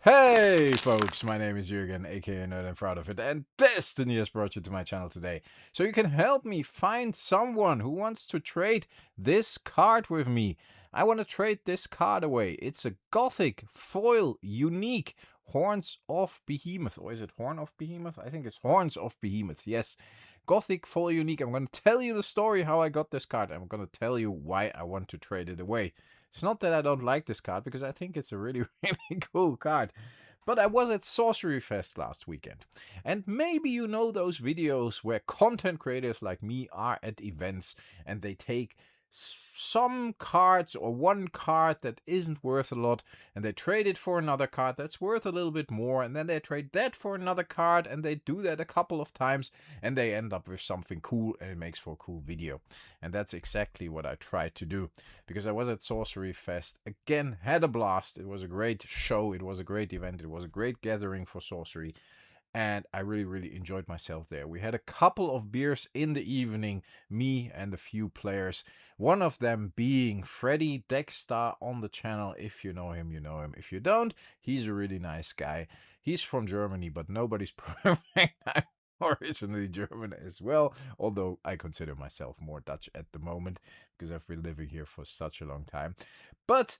Hey folks, my name is Jürgen, aka Nerd and Proud of It, and Destiny has brought you to my channel today. So you can help me find someone who wants to trade this card with me. I want to trade this card away. It's a Gothic foil unique Horns of Behemoth. Or is it Horn of Behemoth? I think it's Horns of Behemoth, yes. Gothic foil unique. I'm going to tell you the story how I got this card. I'm going to tell you why I want to trade it away. It's not that I don't like this card, because I think it's a really, really cool card. But I was at SorceryFest last weekend. And maybe you know those videos where content creators like me are at events and they take some cards or one card that isn't worth a lot and they trade it for another card that's worth a little bit more, and then they trade that for another card, and they do that a couple of times and they end up with something cool and it makes for a cool video. And that's exactly what I tried to do, because I was at SorceryFest again, had a blast. It was a great show, it was a great event, it was a great gathering for sorcery. And I really, really enjoyed myself there. We had a couple of beers in the evening, me and a few players. One of them being Freddy Dexter on the channel. If you know him, you know him. If you don't, he's a really nice guy. He's from Germany, but nobody's perfect. I'm originally German as well, although I consider myself more Dutch at the moment because I've been living here for such a long time. But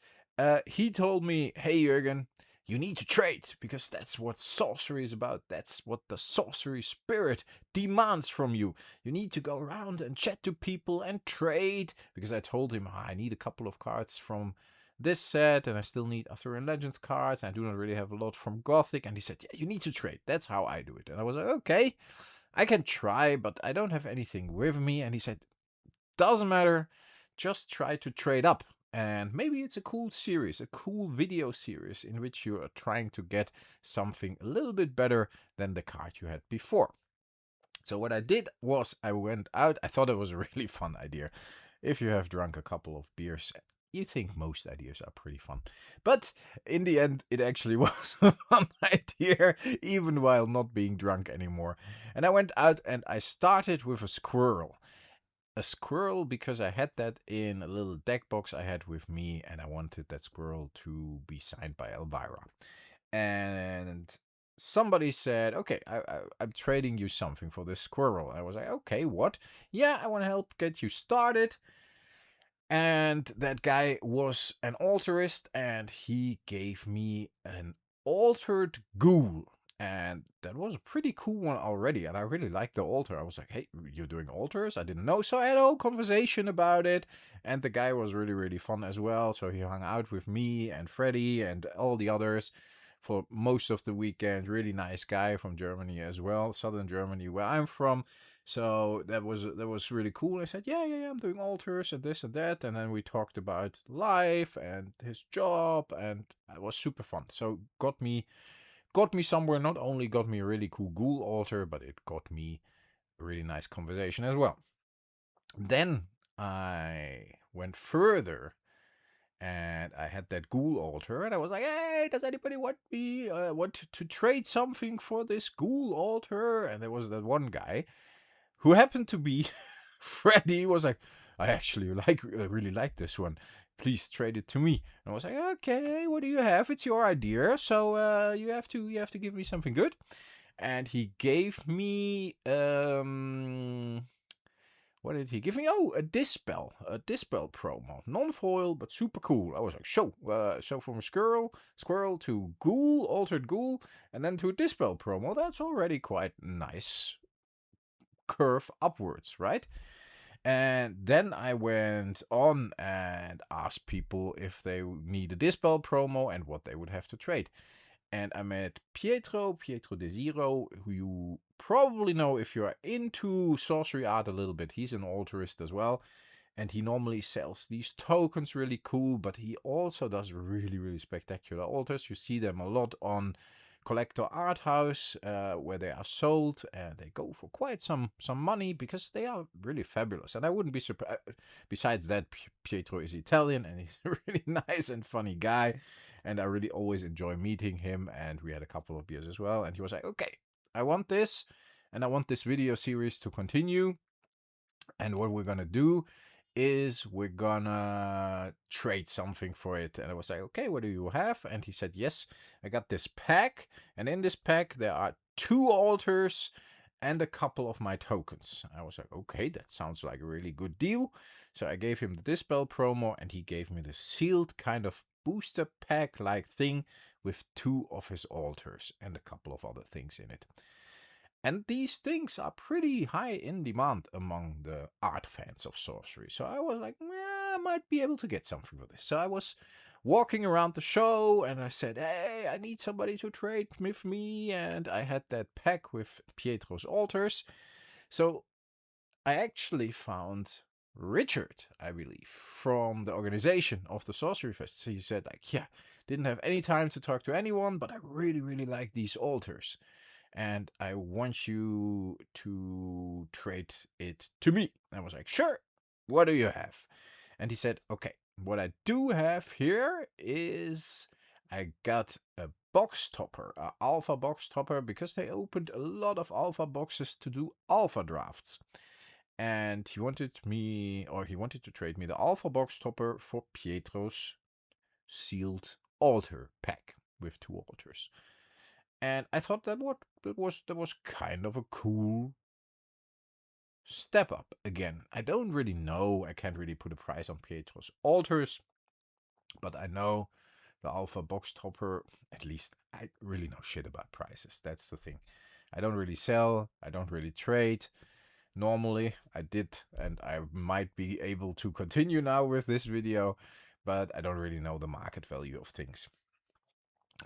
he told me, hey, Jürgen, you need to trade, because that's what sorcery is about. That's what the sorcery spirit demands from you. You need to go around and chat to people and trade, because I told him I need a couple of cards from this set and I still need Arthurian Legends cards. I do not really have a lot from Gothic. And he said, yeah, you need to trade. That's how I do it. And I was like, okay, I can try, but I don't have anything with me. And he said, doesn't matter, just try to trade up. And maybe it's a cool series, a cool video series in which you are trying to get something a little bit better than the card you had before. So what I did was I went out. I thought it was a really fun idea. If you have drunk a couple of beers, you think most ideas are pretty fun. But in the end, it actually was a fun idea, even while not being drunk anymore. And I went out and I started with a squirrel. A squirrel, because I had that in a little deck box I had with me, and I wanted that squirrel to be signed by Elvira. And somebody said, okay, I'm trading you something for this squirrel. I was like, okay, what? Yeah, I want to help get you started. And that guy was an altarist, and he gave me an altered ghoul. And that was a pretty cool one already, and I really liked the altar. I was like, hey, you're doing altars? I didn't know. So I had a whole conversation about it, and the guy was really, really fun as well. So he hung out with me and Freddy and all the others for most of the weekend. Really nice guy from Germany as well, southern Germany, where I'm from. So that was really cool. I said, yeah, I'm doing altars and this and that. And then we talked about life and his job, and it was super fun. So got me somewhere. Not only got me a really cool ghoul altar, but it got me a really nice conversation as well. Then I went further and I had that ghoul altar, and I was like, hey, does anybody want to trade something for this ghoul altar? And there was that one guy who happened to be Freddy. Was like, I actually really like this one. Please trade it to me. And I was like, okay, what do you have? It's your idea, so you have to give me something good. And he gave me what did he give me? Oh, a Dispel promo, non-foil but super cool. I was like, so from a squirrel to ghoul, altered ghoul, and then to a Dispel promo. That's already quite nice curve upwards, right? And then I went on and asked people if they need a Dispel promo and what they would have to trade. And I met Pietro De Zero, who you probably know if you're into sorcery art a little bit. He's an altarist as well. And he normally sells these tokens really cool, but he also does really, really spectacular altars. You see them a lot on Collector Art House, where they are sold, and they go for quite some money because they are really fabulous. And I wouldn't be surprised. Besides that, Pietro is Italian, and he's a really nice and funny guy, and I really always enjoy meeting him. And we had a couple of beers as well, and he was like, okay, I want this, and I want this video series to continue. And what we're gonna do is we're gonna trade something for it. And I was like, okay, what do you have? And he said, yes, I got this pack. And in this pack, there are 2 altars and a couple of my tokens. I was like, okay, that sounds like a really good deal. So I gave him the Dispel promo, and he gave me the sealed kind of booster pack like thing with 2 of his altars and a couple of other things in it. And these things are pretty high in demand among the art fans of Sorcery. So I was like, I might be able to get something for this. So I was walking around the show and I said, hey, I need somebody to trade with me. And I had that pack with Pietro's altars. So I actually found Richard, I believe, from the organization of the SorceryFest. He said, like, yeah, didn't have any time to talk to anyone, but I really, really like these altars. And I want you to trade it to me. I was like, sure, what do you have? And he said, okay, what I do have here is I got a box topper, an alpha box topper, because they opened a lot of alpha boxes to do alpha drafts. And he wanted to trade me the alpha box topper for Pietro's sealed altar pack with 2 altars. And I thought that was kind of a cool step up again. I don't really know. I can't really put a price on Pietro's altars, but I know the alpha box topper. At least I really know shit about prices. That's the thing. I don't really sell. I don't really trade. Normally I did, and I might be able to continue now with this video, but I don't really know the market value of things.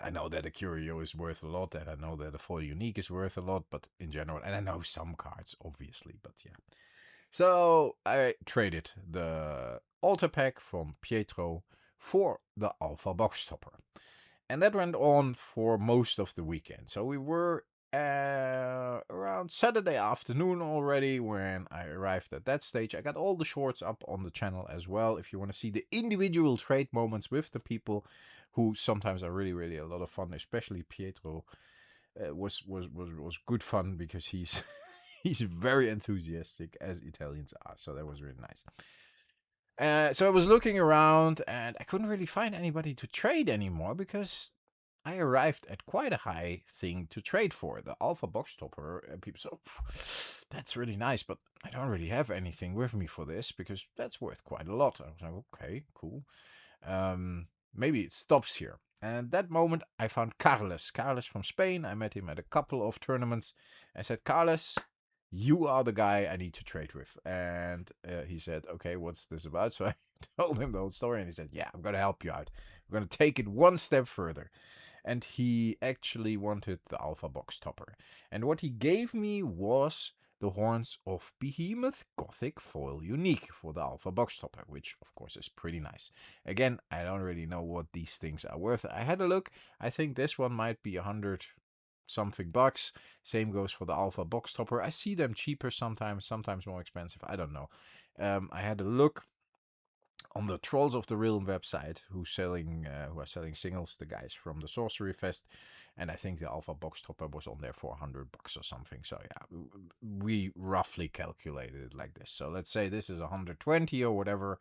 I know that a curio is worth a lot, and I know that a foil unique is worth a lot, but in general, and I know some cards, obviously, but yeah. So I traded the altar pack from Pietro for the alpha box topper. And that went on for most of the weekend. So we were around Saturday afternoon already when I arrived at that stage. I got all the shorts up on the channel as well. If you want to see the individual trade moments with the people who sometimes are really, really a lot of fun, especially Pietro, was good fun because he's he's very enthusiastic, as Italians are. So that was really nice. So I was looking around and I couldn't really find anybody to trade anymore because I arrived at quite a high thing to trade for, the alpha box topper. And people said, that's really nice, but I don't really have anything with me for this because that's worth quite a lot. I was like, okay, cool. Maybe it stops here. And that moment I found Carles from Spain. I met him at a couple of tournaments. I said, Carles, you are the guy I need to trade with. And he said, okay, what's this about? So I told him the whole story, and he said, yeah, I'm going to help you out. We're going to take it one step further. And he actually wanted the alpha box topper. And what he gave me was the Horns of Behemoth Gothic foil unique for the alpha box topper, which of course is pretty nice. Again, I don't really know what these things are worth. I had a look. I think this one might be 100 something bucks. Same goes for the alpha box topper. I see them cheaper sometimes more expensive. I don't know. I had a look on the Trolls of the Realm website who are selling singles, the guys from the SorceryFest, and I think the alpha box topper was on there for 100 bucks or something. So yeah, we roughly calculated it like this. So let's say this is 120 or whatever,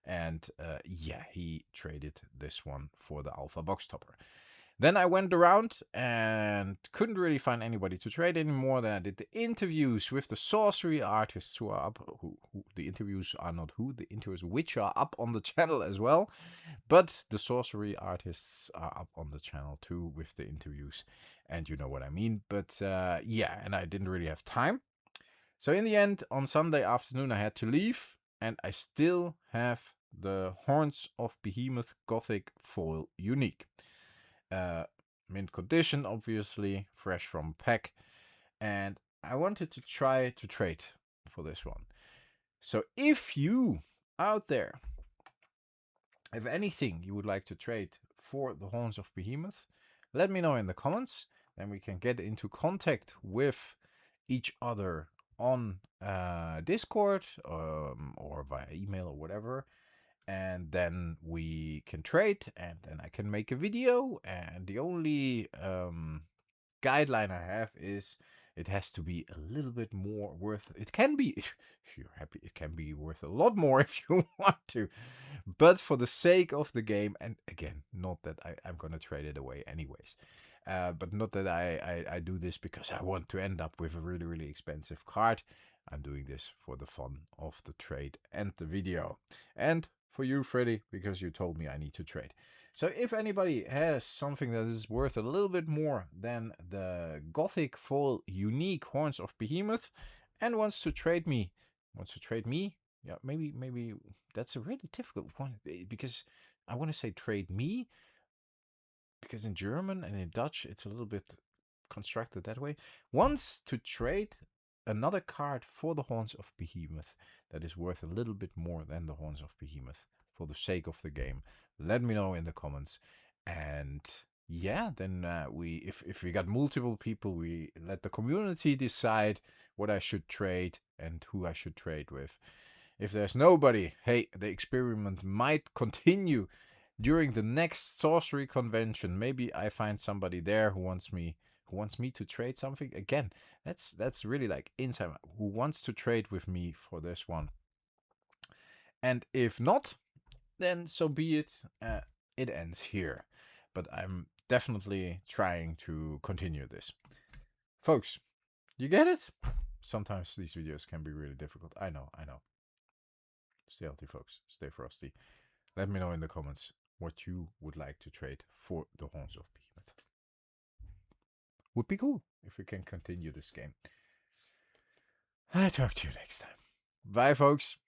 and yeah, he traded this one for the alpha box topper. Then I went around and couldn't really find anybody to trade anymore. Then I did the interviews with the sorcery artists who are up. The interviews are not the interviews which are up on the channel as well. But the sorcery artists are up on the channel too with the interviews. And you know what I mean. But yeah, and I didn't really have time. So in the end, on Sunday afternoon, I had to leave. And I still have the Horns of Behemoth Gothic foil unique. Mint condition, obviously, fresh from pack, and I wanted to try to trade for this one. So if you out there have anything you would like to trade for the Horns of Behemoth, let me know in the comments, and we can get into contact with each other on Discord or via email or whatever. And then we can trade, and then I can make a video. And the only guideline I have is it has to be a little bit more worth. It can be, if you're happy, it can be worth a lot more if you want to. But for the sake of the game, and again, not that I'm going to trade it away anyways. But not that I do this because I want to end up with a really, really expensive card. I'm doing this for the fun of the trade and the video. And for you, Freddy, because you told me I need to trade. So if anybody has something that is worth a little bit more than the Gothic Fall Unique Horns of Behemoth and wants to trade me, yeah, maybe that's a really difficult one because I want to say trade me because in German and in Dutch it's a little bit constructed that way. Wants to trade another card for the Horns of Behemoth that is worth a little bit more than the Horns of Behemoth for the sake of the game. Let me know in the comments. And yeah, then if we got multiple people, we let the community decide what I should trade and who I should trade with. If there's nobody, hey, the experiment might continue during the next sorcery convention. Maybe I find somebody there who wants me to trade something. Again, that's really like inside, who wants to trade with me for this one. And if not, then so be it. It ends here. But I'm definitely trying to continue this. Folks, you get it? Sometimes these videos can be really difficult. I know. Stay healthy, folks. Stay frosty. Let me know in the comments what you would like to trade for the Horns of Behemoth. Would be cool if we can continue this game. I talk to you next time. Bye, folks.